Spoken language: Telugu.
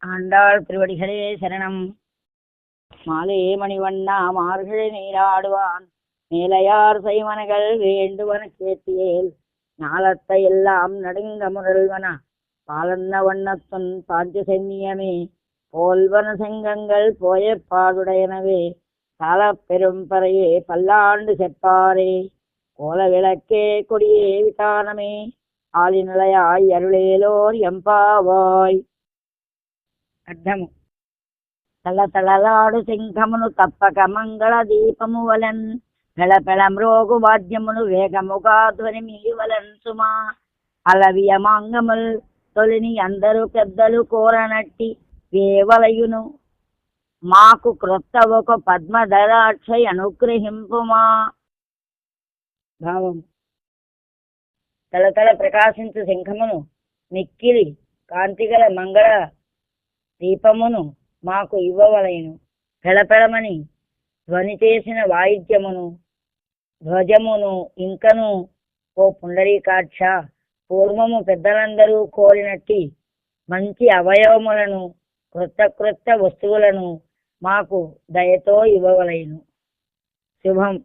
ஆண்டாள் திருவடிகளே சரணம். மாலே மணிவண்ணா மார்கழி நீராடுவான் மேலையார் செய்வனகள் வேண்டுவன கேட்டியேல் ஞாலத்தை எல்லாம் நடுங்க முரல்வன பாலன்ன வண்ணத்துன் பாஞ்ச சென்னியமே போல்வன செங்கங்கள் போய பாடுடையனவே கால பெரும்பறையே பல்லாண்டு செப்பாரே கோல விளக்கே கொடியே விதானமே ஆளிநிலையாய் அருளேலோர் எம்பாவாய். అర్థము తలతళలాడు సింహమును తప్పక మంగళ దీపము వలన్ పెళపెళ మ్రోగు వాద్యమును వేగముగా ధ్వని మీవలన్ సుమా అలవియమాంగముల్ తొలిని అందరూ పెద్దలు కోరనట్టి వేవలయును మాకు క్రొత్త ఒక పద్మధరాక్షై అనుగ్రహింపుమా. భావం తలతల ప్రకాశించు సింహమును మిక్కిలి కాంతిగల మంగళ దీపమును మాకు ఇవ్వవలెను. పెళపెళమని ధ్వని చేసిన వాయిద్యమును ధ్వజమును ఇంకను ఓ పుండరీకాక్ష పూర్వము పెద్దలందరూ కోరినట్టి మంచి అవయవములను క్రొత్త క్రొత్త వస్తువులను మాకు దయతో ఇవ్వవలెను. శుభం.